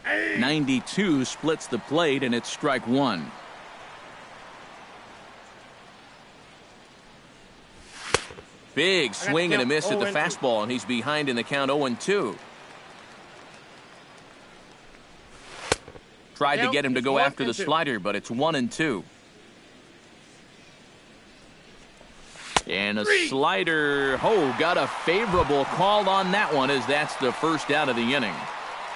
92 splits the plate, and it's strike one. Big swing and a miss at the fastball, and he's behind in the count 0-2. Tried to get him to go after the slider, but it's 1-2. And a slider. Oh, got a favorable call on that one, as that's the first out of the inning.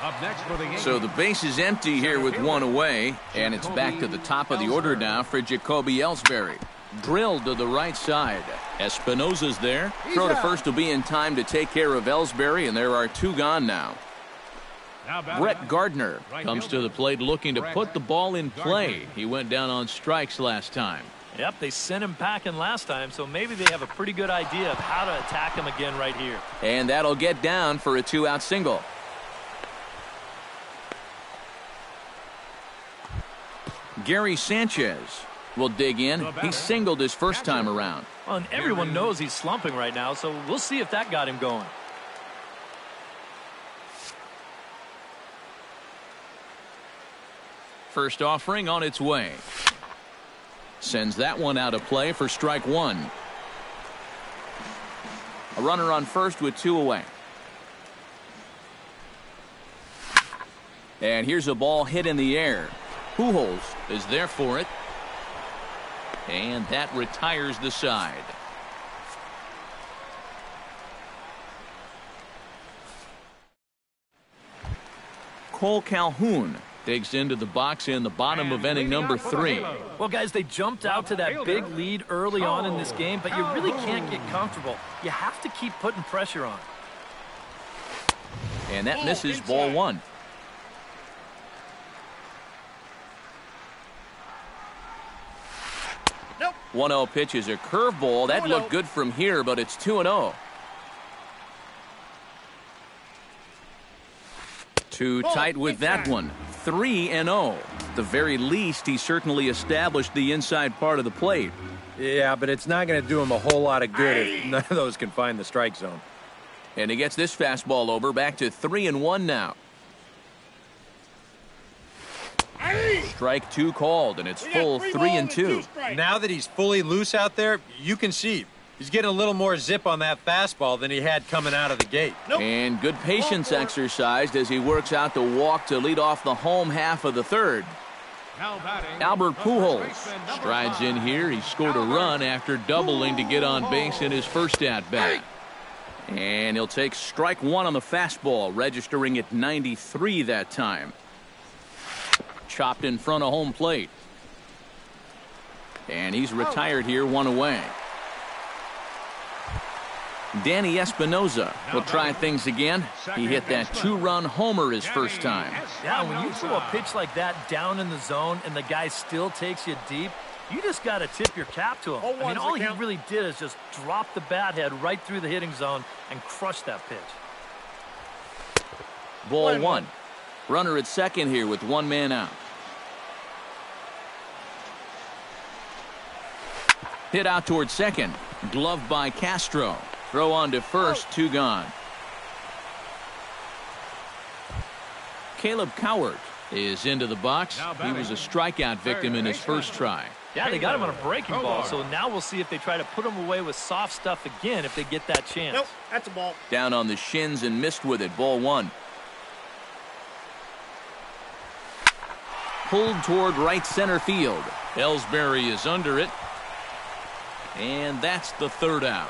Up next for the game. So the base is empty here with one away, and it's back to the top of the order now for Jacoby Ellsbury. Drilled to the right side. Espinosa's there. Throw to first will be in time to take care of Ellsbury, and there are two gone now. Brett Gardner comes to the plate looking to put the ball in play. He went down on strikes last time. Yep, they sent him packing last time, so maybe they have a pretty good idea of how to attack him again right here. And that'll get down for a two-out single. Gary Sanchez will dig in. He singled his first time around. Well, and everyone knows he's slumping right now, so we'll see if that got him going. First offering on its way. Sends that one out of play for strike one. A runner on first with two away. And here's a ball hit in the air. Pujols is there for it. And that retires the side. Cole Calhoun digs into the box in the bottom of inning number 3. Well, guys, they jumped out to that big lead early on in this game, but you really can't get comfortable. You have to keep putting pressure on. And that misses, ball one. Nope. 1-0 pitch is a curveball. That looked good from here, but it's 2-0. Too tight with that one. 3-0. At the very least, he certainly established the inside part of the plate. Yeah, but it's not going to do him a whole lot of good if none of those can find the strike zone. And he gets this fastball over, back to 3-1 now. Strike two called, and it's full 3-2. Now that he's fully loose out there, you can see he's getting a little more zip on that fastball than he had coming out of the gate. And good patience exercised as he works out the walk to lead off the home half of the third. Albert Pujols strides in here. He scored a run after doubling to get on base in his first at-bat. And he'll take strike one on the fastball, registering at 93 that time. Chopped in front of home plate. And he's retired here, one away. Danny Espinosa will try things again. He hit that two-run homer his first time. Yeah, when you throw a pitch like that down in the zone and the guy still takes you deep, you just got to tip your cap to him. I mean, all he really did is just drop the bat head right through the hitting zone and crush that pitch. Ball one. Runner at second here with one man out. Hit out towards second. Gloved by Castro. Throw on to first, two gone. Caleb Cowart is into the box. He was a strikeout victim in his first try. Yeah, they got him on a breaking ball, so now we'll see if they try to put him away with soft stuff again if they get that chance. Nope, that's a ball. Down on the shins and missed with it, ball one. Pulled toward right center field. Ellsbury is under it. And that's the third out.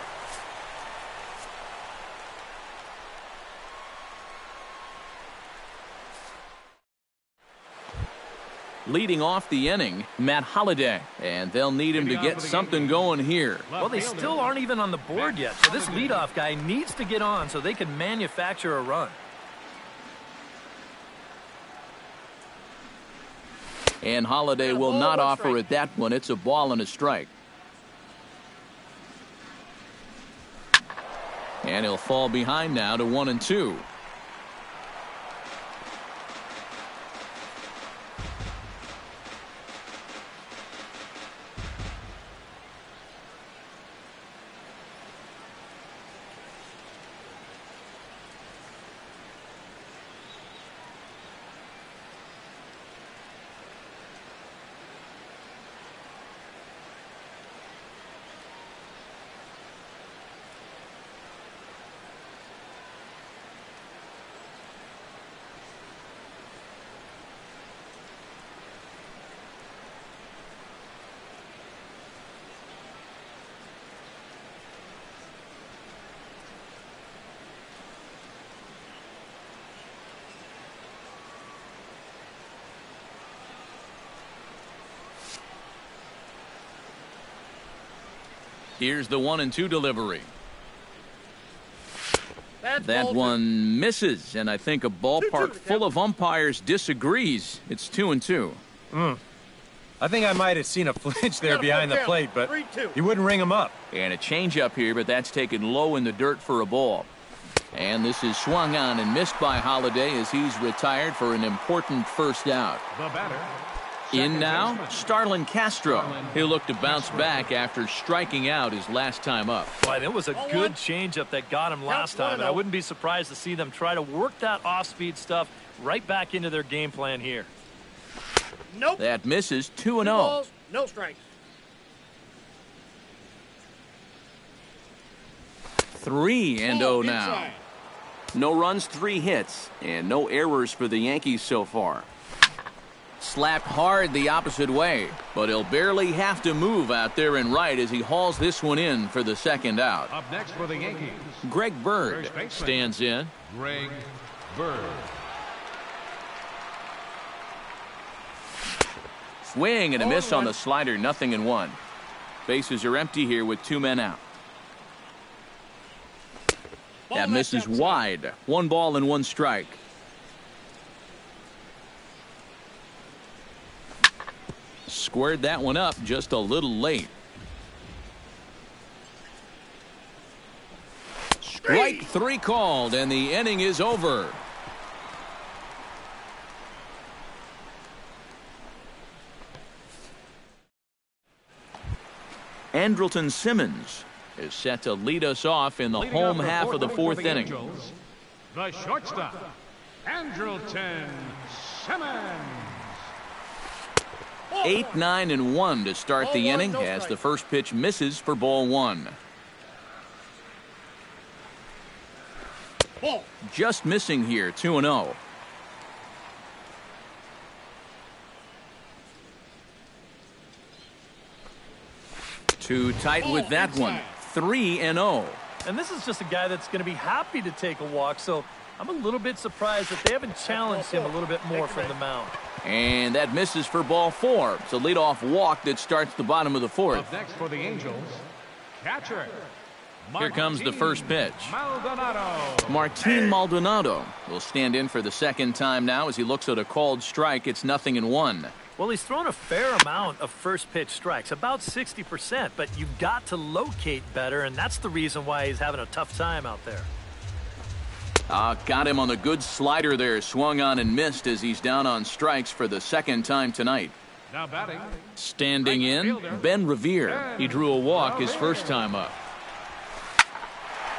Leading off the inning, Matt Holliday, and they'll need him to get something going here. Well, they still aren't even on the board yet, so this leadoff guy needs to get on so they can manufacture a run. And Holliday will not offer at that one. It's a ball and a strike. And he'll fall behind now to 1-2. Here's the 1-2 delivery. That one misses, and I think a ballpark full of umpires disagrees. It's 2-2. I think I might have seen a flinch there behind the plate, but he wouldn't ring him up. And a changeup here, but that's taken low in the dirt for a ball. And this is swung on and missed by Holiday as he's retired for an important first out. The batter. In now, Starlin Castro. He'll look to bounce back after striking out his last time up. Boy, that was a good changeup that got him last time, and I wouldn't be surprised to see them try to work that off-speed stuff right back into their game plan here. Nope. That misses 2-0. 2 balls, no strikes. 3-0 now. No runs, 3 hits, and no errors for the Yankees so far. Slapped hard the opposite way, but he'll barely have to move out there and right as he hauls this one in for the second out. Up next for the Yankees, Greg Bird stands in. Greg Bird. Swing and a miss on the slider, 0-1. Bases are empty here with 2 men out. That misses wide. 1 ball and 1 strike. Squared that one up just a little late. Strike 3 called, and the inning is over. Andrelton Simmons is set to lead us off in the home half of the 4th inning. Angels, the shortstop, Andrelton Simmons. 8, 9, and 1 to start the inning as the first pitch misses for ball 1. Just missing here, 2-0. Too tight with that one. 3-0. And this is just a guy that's going to be happy to take a walk, so I'm a little bit surprised that they haven't challenged him a little bit more from the mound. And that misses for ball 4. It's a leadoff walk that starts the bottom of the 4th. Up next for the Angels, catcher. Here comes the first pitch. Maldonado. Martin Maldonado will stand in for the second time now as he looks at a called strike. It's 0-1. Well, he's thrown a fair amount of first pitch strikes, about 60%, but you've got to locate better, and that's the reason why he's having a tough time out there. Got him on the good slider there, swung on and missed as he's down on strikes for the second time tonight. Now batting. Standing in, Ben Revere. He drew a walk his first time up.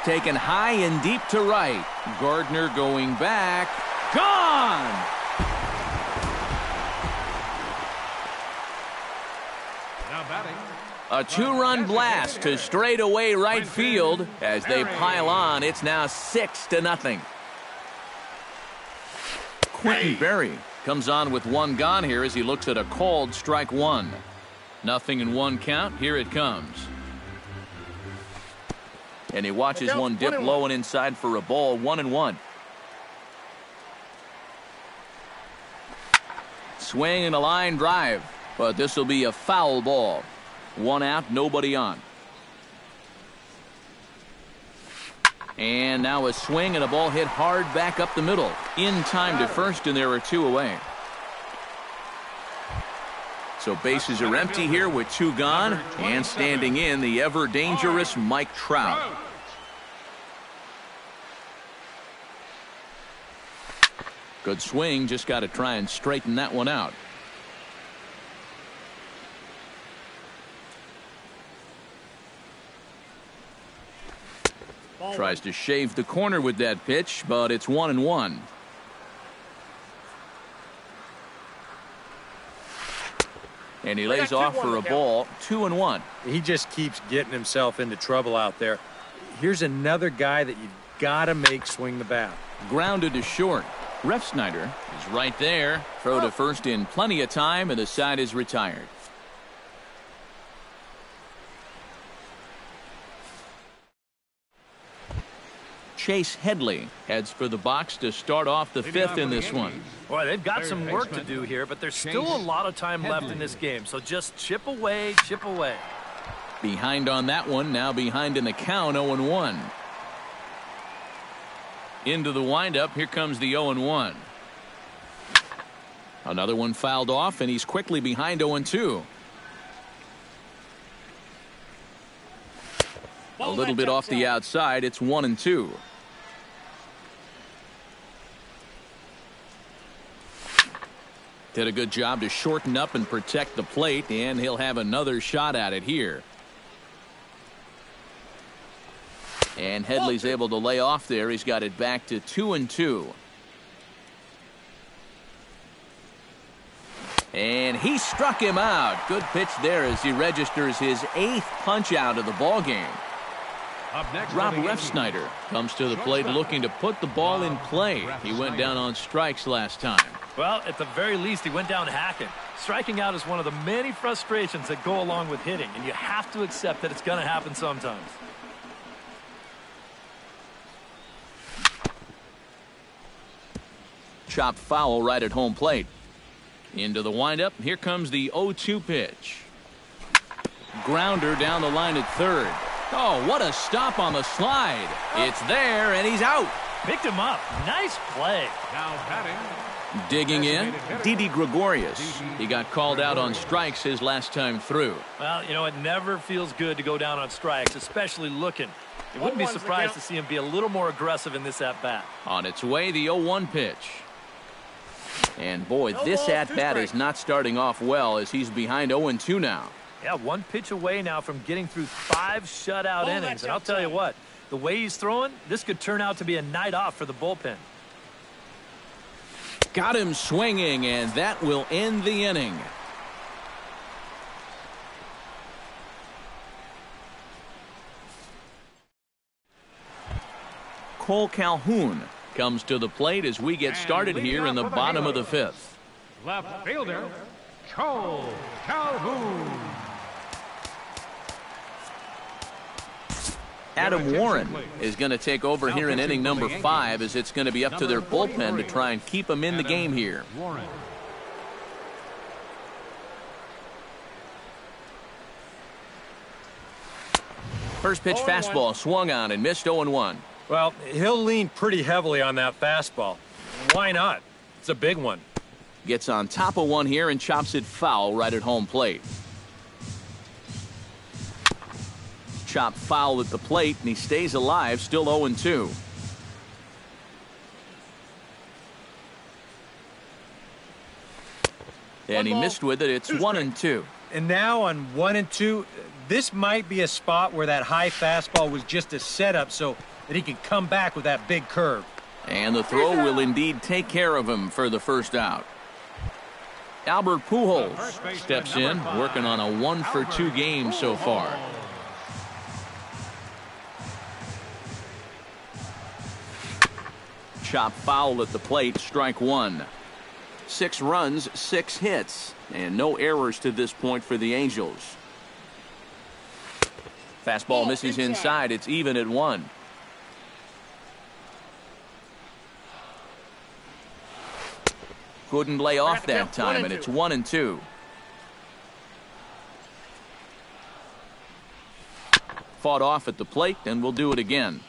Taken high and deep to right. Gardner going back. Gone! Now batting. A 2-run blast to straightaway right field as they pile on. It's now 6-0. Quentin Berry comes on with 1 gone here as he looks at a called strike 1. 0-1 count. Here it comes. And he watches one dip low and inside for a ball. 1-1. Swing and a line drive, but this will be a foul ball. 1 out, nobody on. And now a swing and a ball hit hard back up the middle. In time to first, and there are 2 away. So bases are empty here with 2 gone, and standing in the ever dangerous Mike Trout. Good swing, just got to try and straighten that one out. Tries to shave the corner with that pitch, but it's 1-1. And he lays off for a ball. 2-1. He just keeps getting himself into trouble out there. Here's another guy that you've got to make swing the bat. Grounded to short. Refsnyder is right there. Throw to first in plenty of time, and the side is retired. Chase Headley heads for the box to start off the 5th in this one. Boy, they've got some work to do here, but there's still a lot of time left in this game, so just chip away, chip away. Behind on that one, now behind in the count, 0-1. Into the windup, here comes the 0-1. Another one fouled off, and he's quickly behind 0-2. A little bit off the outside, it's 1-2. Did a good job to shorten up and protect the plate, and he'll have another shot at it here. And Headley's able to lay off there. He's got it back to 2-2. And he struck him out. Good pitch there as he registers his 8th punch out of the ball game. Rob Refsnyder comes to the plate looking to put the ball in play. He went down on strikes last time. Well, at the very least, he went down hacking. Striking out is one of the many frustrations that go along with hitting, and you have to accept that it's going to happen sometimes. Chopped foul right at home plate. Into the windup. Here comes the 0-2 pitch. Grounder down the line at third. Oh, what a stop on the slide. It's there, and he's out. Picked him up. Nice play. Now batting. Digging in, Didi Gregorius. He got called out on strikes his last time through. Well, you know, it never feels good to go down on strikes, especially looking. You wouldn't be surprised to see him be a little more aggressive in this at-bat. On its way, the 0-1 pitch. And boy, this at-bat is not starting off well as he's behind 0-2 now. Yeah, one pitch away now from getting through 5 shutout innings. And I'll tell you what, the way he's throwing, this could turn out to be a night off for the bullpen. Got him swinging, and that will end the inning. Cole Calhoun comes to the plate as we get started here in the bottom of the 5th. Left fielder, Cole Calhoun. Adam Warren is going to take over here in inning number 5 as it's going to be up to their bullpen to try and keep him in the game here. First pitch fastball swung on and missed 0-1. Well, he'll lean pretty heavily on that fastball. Why not? It's a big one. Gets on top of one here and chops it foul right at home plate. Chopped foul at the plate, and he stays alive, still 0-2. And he missed with it. It's 1-2. And now on 1-2, this might be a spot where that high fastball was just a setup so that he can come back with that big curve. And the throw will indeed take care of him for the first out. Albert Pujols steps in, working on a 1-for-2 game so far. Chop foul at the plate, strike 1. 6 runs, 6 hits, and no errors to this point for the Angels. Fastball misses inside. It's even at 1. Couldn't lay off that time, and it's 1-2. Fought off at the plate, and we'll do it again.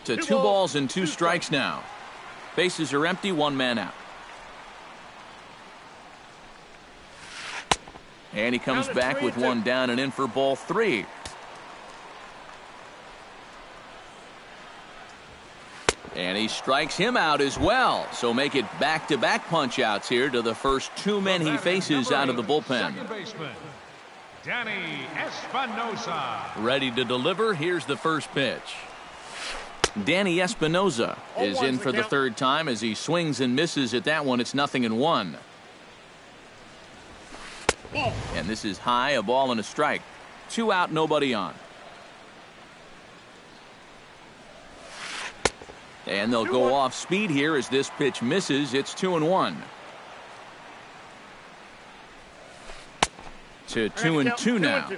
To 2 balls and 2 strikes now. Bases are empty, 1 man out. And he comes back with 1 down and in for ball 3. And he strikes him out as well. So make it back-to-back punch-outs here to the first 2 men he faces out of the bullpen. Second baseman, Danny Espinosa. Ready to deliver. Here's the first pitch. Danny Espinosa is in for the 3rd time as he swings and misses at that one. It's 0-1. And this is high, a ball and a strike. 2 out, nobody on. And they'll go off speed here as this pitch misses. It's 2-1. To 2-2 now.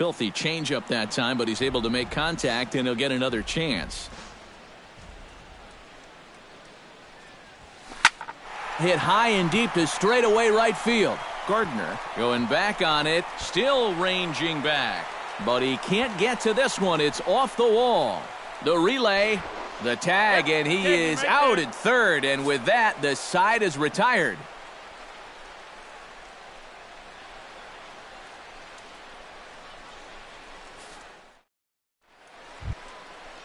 filthy changeup that time, but he's able to make contact, and he'll get another chance. Hit high and deep to straightaway right field. Gardner going back on it, still ranging back. But he can't get to this one. It's off the wall. The relay, the tag, and he is out at third. And with that, the side is retired.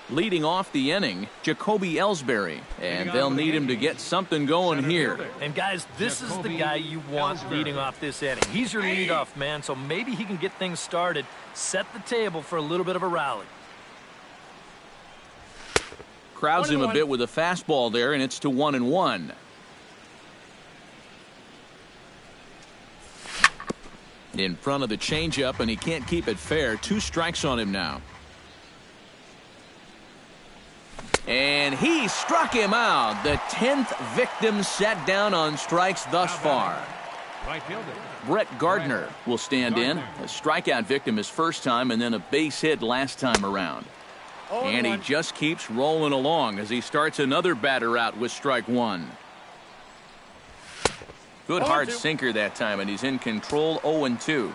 Leading off the inning, Jacoby Ellsbury, and they'll need him to get something going here. And guys, this is the guy you want leading off this inning. He's your leadoff man, so maybe he can get things started, set the table for a little bit of a rally. Crowds him a bit with a fastball there, and it's to 1-1. In front of the changeup, and he can't keep it fair. 2 strikes on him now. And he struck him out. The 10th victim set down on strikes thus far. Brett Gardner will stand in. A strikeout victim his first time, and then a base hit last time around. And he just keeps rolling along as he starts another batter out with strike 1. Good hard sinker that time, and he's in control. 0-2.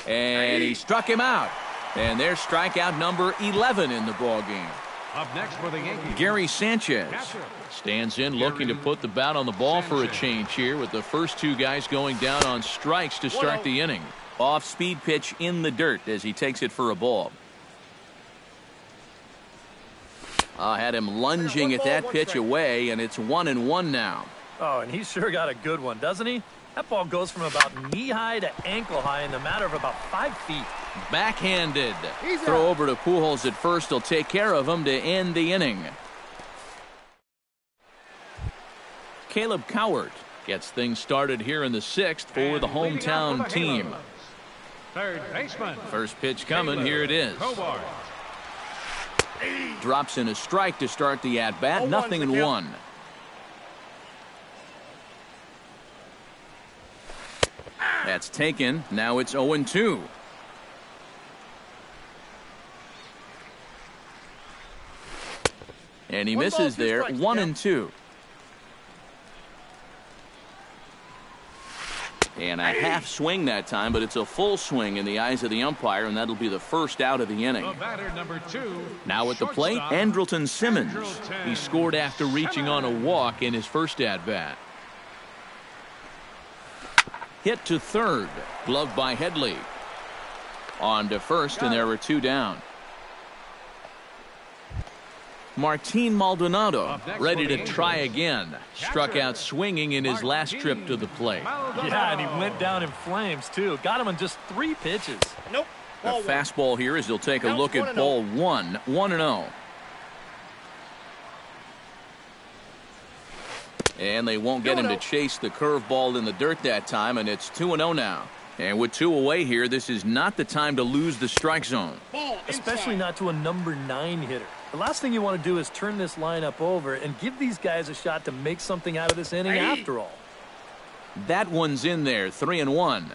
And he struck him out. And there's strikeout number 11 in the ballgame. Up next for the Yankees, Gary Sanchez stands in, looking to put the bat on the ball for a change here, with the first 2 guys going down on strikes to start the inning. Off-speed pitch in the dirt as he takes it for a ball. Had him lunging at that pitch away, and it's 1-1 now. Oh, and he's sure got a good one, doesn't he? That ball goes from about knee-high to ankle-high in the matter of about 5 feet. Backhanded. Throw over to Pujols at first. He'll take care of him to end the inning. Caleb Cowart gets things started here in the 6th for the hometown team. Third baseman. First pitch coming. Here it is. Drops in a strike to start the at-bat. 0-1. That's taken. Now it's 0-2. And he misses there. 1-2. And a half swing that time, but it's a full swing in the eyes of the umpire, and that'll be the first out of the inning. The batter, number 2. Now at the plate, Andrelton Simmons. He scored after reaching on a walk in his first at-bat. Hit to third. Gloved by Headley. On to first, and there were 2 down. Martin Maldonado ready to try again. Struck out swinging in his last trip to the plate. Yeah, and he went down in flames, too. Got him in just 3 pitches. Nope. A fastball here as he'll take a look at ball 1. 1-0. And they won't get him to chase the curveball in the dirt that time, and it's 2-0 now. And with 2 away here, this is not the time to lose the strike zone. Especially not to a number 9 hitter. The last thing you want to do is turn this lineup over and give these guys a shot to make something out of this inning after all. That one's in there. 3-1.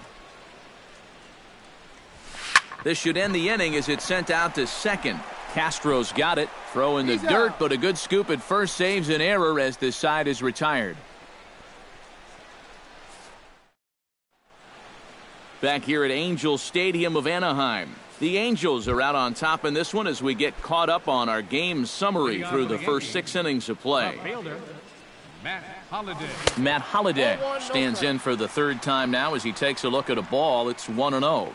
This should end the inning as it's sent out to second. Castro's got it. Throw in the dirt, but a good scoop at first saves an error as this side is retired. Back here at Angels Stadium of Anaheim. The Angels are out on top in this one as we get caught up on our game summary through the first 6 innings of play. Matt Holliday stands in for the 3rd time now as he takes a look at a ball. It's 1-0.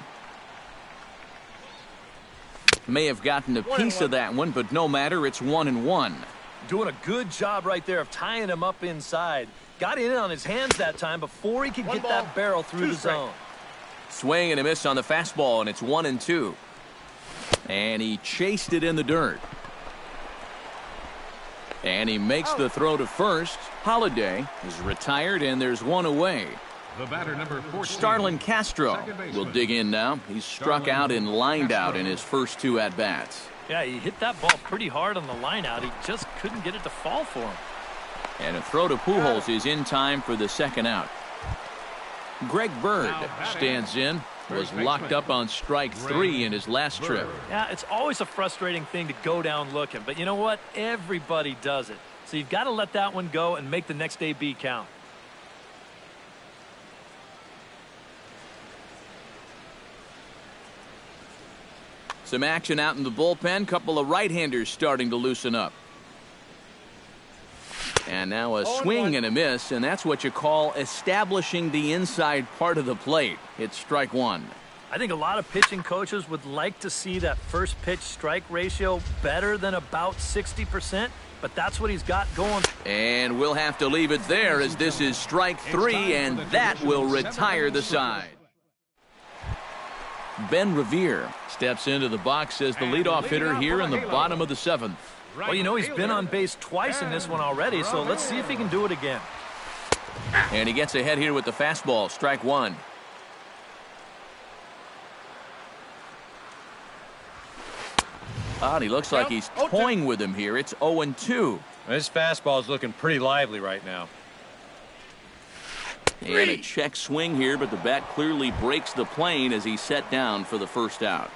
May have gotten a piece of that one, but no matter. It's 1-1. Doing a good job right there of tying him up inside. Got in on his hands that time before he could get that barrel through the zone. Swing and a miss on the fastball, and it's 1-2. And he chased it in the dirt. And he makes the throw to first. Holliday is retired, and there's 1 away. The batter, number 14, Starlin Castro will dig in now. He's struck out and lined out in his first 2 at-bats. Yeah, he hit that ball pretty hard on the line out. He just couldn't get it to fall for him. And a throw to Pujols is in time for the 2nd out. Greg Bird stands in. Was locked up on strike 3 in his last trip. Yeah, it's always a frustrating thing to go down looking, but you know what? Everybody does it. So you've got to let that one go and make the next AB count. Some action out in the bullpen. Couple of right-handers starting to loosen up. And now a swing and a miss, and that's what you call establishing the inside part of the plate. It's strike 1. I think a lot of pitching coaches would like to see that first pitch strike ratio better than about 60%, but that's what he's got going. And we'll have to leave it there as this is strike 3, and that will retire the side. Ben Revere steps into the box as the leadoff hitter here in the bottom of the 7th. Well, you know, he's been on base twice in this one already, so let's see if he can do it again. And he gets ahead here with the fastball, strike 1. He looks like he's toying with him here. It's 0-2. This fastball is looking pretty lively right now. And a check swing here, but the bat clearly breaks the plane as he's set down for the first out.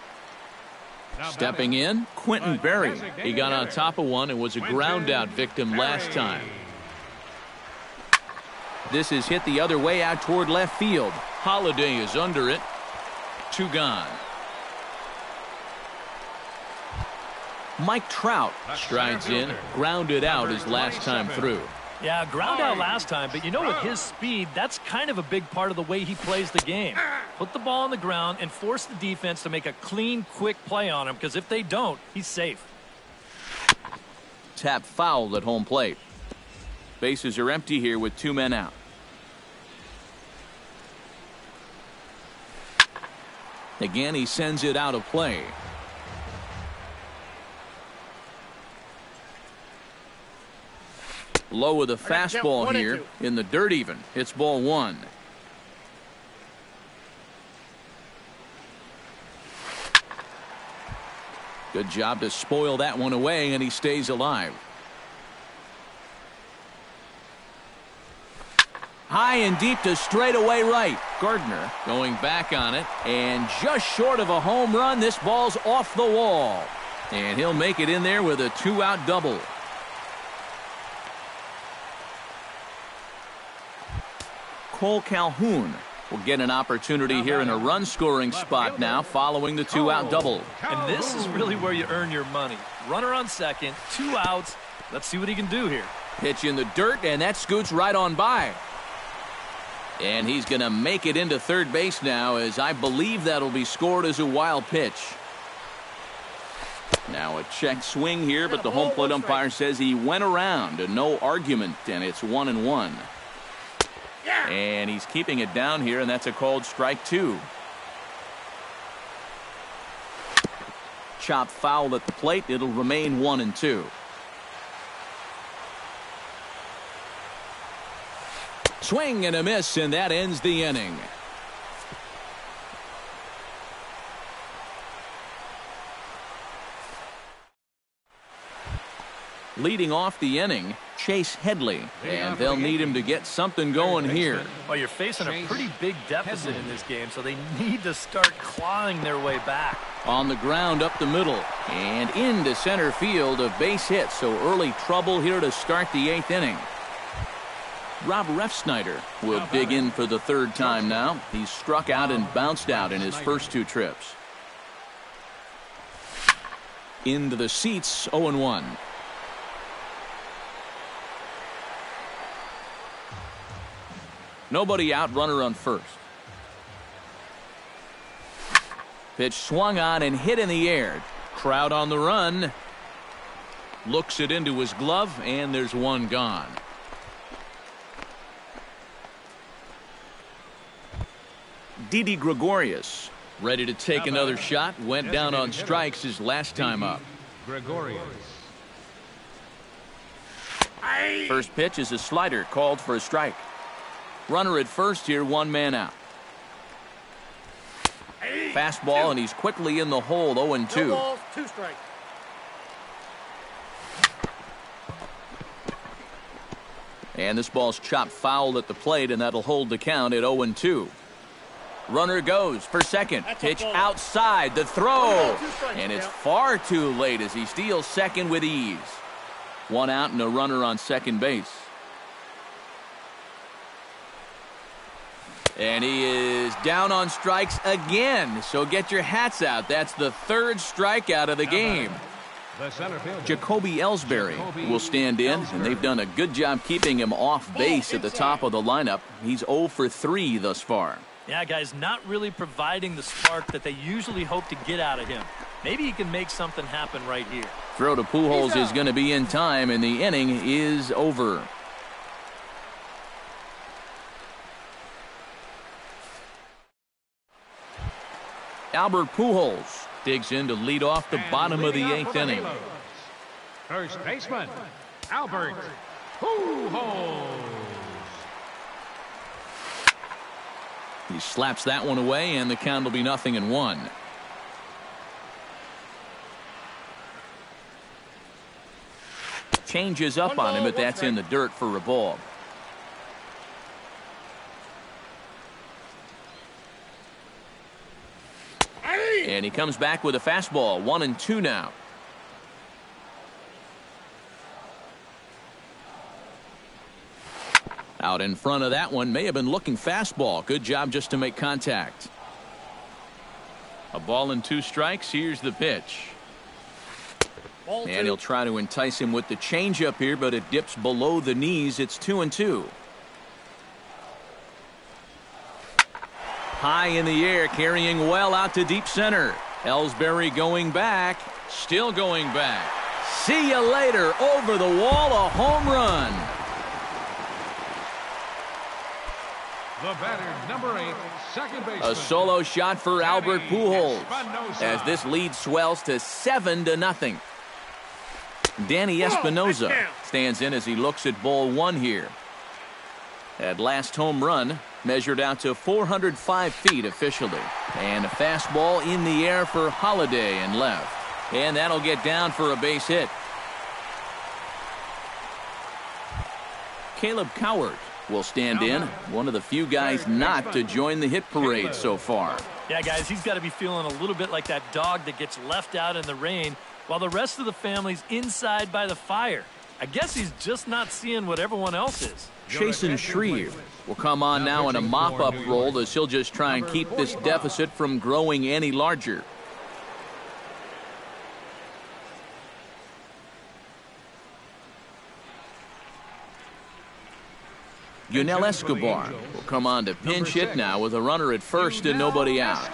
Stepping in, Quentin Berry. He got on top of one and was a ground out victim last time. This is hit the other way out toward left field. Holiday is under it. 2 gone. Mike Trout strides in, grounded out his last time through. Yeah, ground out last time, but you know, with his speed, that's kind of a big part of the way he plays the game. Put the ball on the ground and force the defense to make a clean, quick play on him, because if they don't, he's safe. Tap fouled at home plate. Bases are empty here with 2 men out. Again, he sends it out of play. Low with a fastball here in the dirt even. It's ball 1. Good job to spoil that one away, and he stays alive. High and deep to straightaway right. Gardner going back on it, and just short of a home run. This ball's off the wall, and he'll make it in there with a 2-out double. Cole Calhoun will get an opportunity here in a run-scoring spot now following the 2-out double. And this is really where you earn your money. Runner on second, 2 outs. Let's see what he can do here. Pitch in the dirt, and that scoots right on by. And he's going to make it into third base now, as I believe that'll be scored as a wild pitch. Now a check swing here, but the home plate umpire says he went around, and no argument, and it's 1-1. And he's keeping it down here, and that's a called strike 2. Chop foul at the plate. It'll remain 1-2. Swing and a miss, and that ends the inning. Leading off the inning, Chase Headley, and they'll need him to get something going here. Well, you're facing a pretty big deficit in this game, so they need to start clawing their way back. On the ground up the middle and into center field, a base hit, so early trouble here to start the 8th inning. Rob Refsnyder will dig in for the 3rd time now. He's struck out and bounced out in his first 2 trips. Into the seats, 0-1. Nobody out, runner on first. Pitch swung on and hit in the air. Crowd on the run. Looks it into his glove, and there's 1 gone. Didi Gregorius ready to take another shot. Went down on strikes his last time up. Gregorius. First pitch is a slider called for a strike. Runner at first here, 1 man out. Fastball, and he's quickly in the hole, 0-2. 2 strikes. And this ball's chopped foul at the plate, and that'll hold the count at 0-2. Runner goes for second. Pitch outside. The throw. And it's far too late as he steals second with ease. One out and a runner on second base. And he is down on strikes again. So get your hats out. That's the third strikeout of the game. Jacoby Ellsbury will stand in, and they've done a good job keeping him off base at the top of the lineup. He's 0 for 3 thus far. Yeah, guys, not really providing the spark that they usually hope to get out of him. Maybe he can make something happen right here. Throw to Pujols is going to be in time, and the inning is over. Albert Pujols digs in to lead off the bottom of the 8th inning. First baseman, Albert Pujols. He slaps that one away, and the count will be 0-1. Changes up on him, but that's in the dirt for a ball. And he comes back with a fastball. 1-2 now. Out in front of that one, may have been looking fastball. Good job just to make contact. A ball and 2 strikes. Here's the pitch. And he'll try to entice him with the changeup here, but it dips below the knees. It's 2-2. High in the air, carrying well out to deep center. Ellsbury going back, still going back. See you later. Over the wall, a home run. The batter, number 8, second baseman. A solo shot for Albert Pujols as this lead swells to 7-0. Danny Espinosa stands in as he looks at ball 1 here. That last home run measured out to 405 feet officially. And a fastball in the air for Holiday and left. And that'll get down for a base hit. Caleb Cowart will stand in, one of the few guys not to join the hit parade so far. Yeah, guys, he's got to be feeling a little bit like that dog that gets left out in the rain while the rest of the family's inside by the fire. I guess he's just not seeing what everyone else is. Chasen Shreve will come on now in a mop-up role as he'll just try and keep this deficit from growing any larger. Yunel Escobar will come on to pinch hit now with a runner at first and nobody out.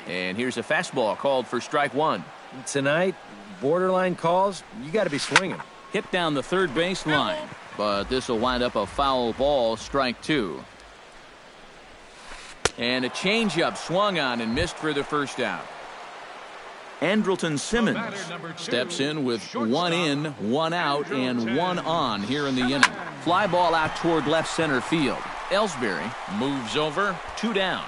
And here's a fastball called for strike 1. Tonight, borderline calls, you got to be swinging. Hit down the third base line, but this will wind up a foul ball, strike 2. And a changeup swung on and missed for the first out. Andrelton Simmons steps in with 1 in, 1 out, and 1 on here in the inning. Fly ball out toward left center field. Ellsbury moves over, 2 down.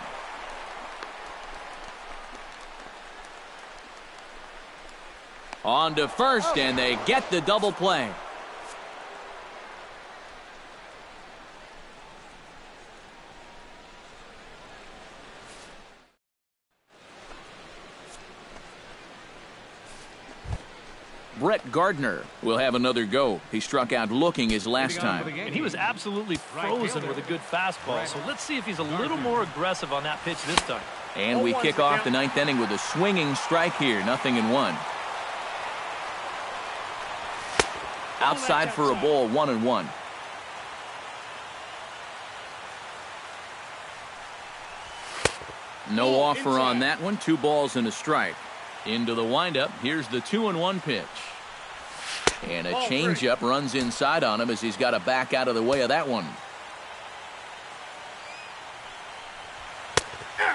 On to first, and they get the double play. Brett Gardner will have another go. He struck out looking his last time. And he was absolutely frozen with a good fastball. So let's see if he's a little more aggressive on that pitch this time. And we kick off the 9th inning with a swinging strike here. 0-1. Outside for a ball, 1-1. No offer on that one. 2 balls and a strike. Into the windup. Here's the 2-1 pitch. And a changeup runs inside on him as he's got to back out of the way of that one.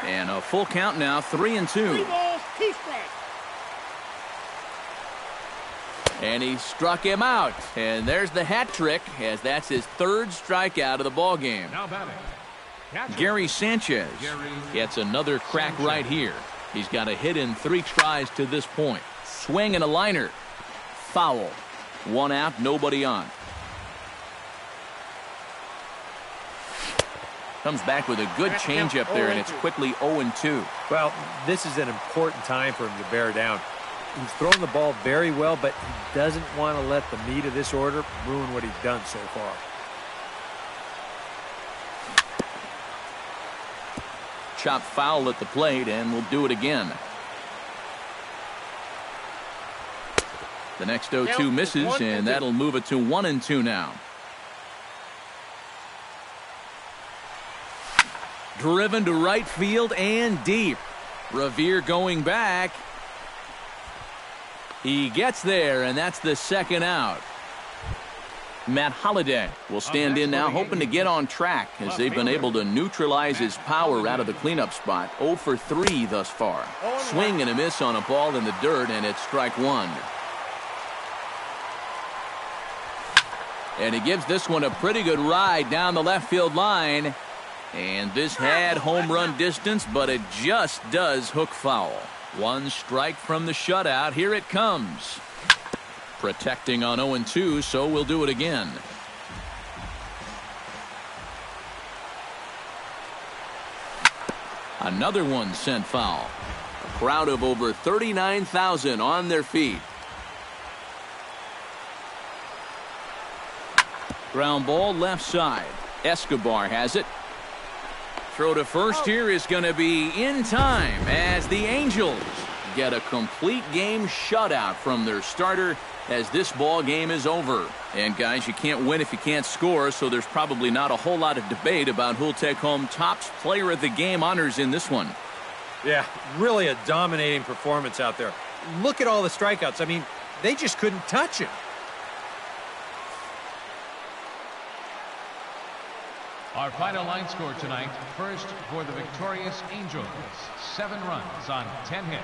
And a full count now, 3-2. 3 balls, 2 strikes. And he struck him out. And there's the hat trick, as that's his 3rd strikeout of the ball game. Now batting, Gary Sanchez gets another crack right here. He's got a hit in 3 tries to this point. swing and a liner. Foul. 1 out, nobody on. Comes back with a good changeup there, and it's quickly 0-2. Well, this is an important time for him to bear down. He's thrown the ball very well, but he doesn't want to let the meat of this order ruin what he's done so far. Chop foul at the plate, and we'll do it again. The next 0-2 misses, and that'll move it to 1-2 now. Driven to right field and deep. Revere going back. He gets there, and that's the second out. Matt Holliday will stand in now, hoping to get on track as they've been able to neutralize his power out of the cleanup spot. 0 for 3 thus far. Swing and a miss on a ball in the dirt, and it's strike one. And he gives this one a pretty good ride down the left field line. And this had home run distance, but it just does hook foul. 1 strike from the shutout. Here it comes. Protecting on 0-2, so we'll do it again. Another one sent foul. A crowd of over 39,000 on their feet. Ground ball left side. Escobar has it. Throw to first here is going to be in time as the Angels get a complete game shutout from their starter as this ball game is over. And guys, you can't win if you can't score, so there's probably not a whole lot of debate about who'll take home Topps Player of the Game honors in this one. Yeah, really a dominating performance out there. Look at all the strikeouts. I mean, they just couldn't touch him. Our final line score tonight. First for the victorious Angels. 7 runs on 10 hits.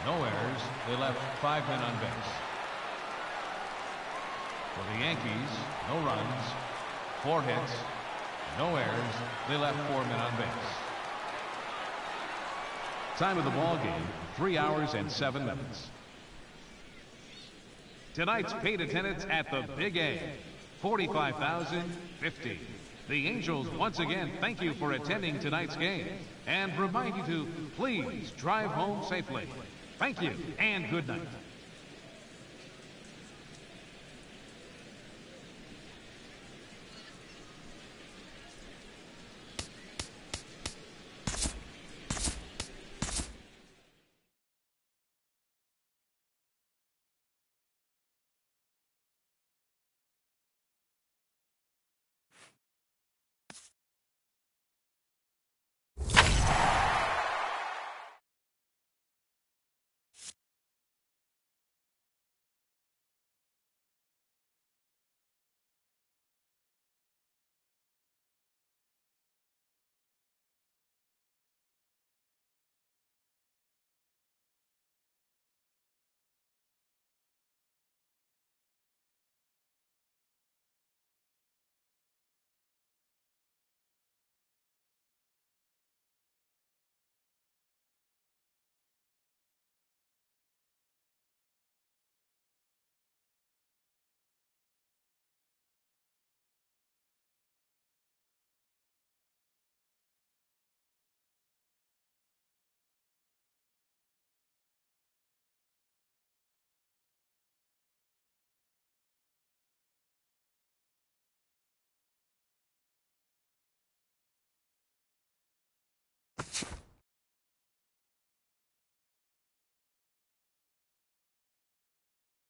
No errors. They left 5 men on base. For the Yankees, no runs, 4 hits, no errors. They left 4 men on base. Time of the ball game, 3 hours and 7 minutes. Tonight's paid attendance at the Big A, 45,050. The Angels once again thank you for attending tonight's game and remind you to please drive home safely. Thank you and good night.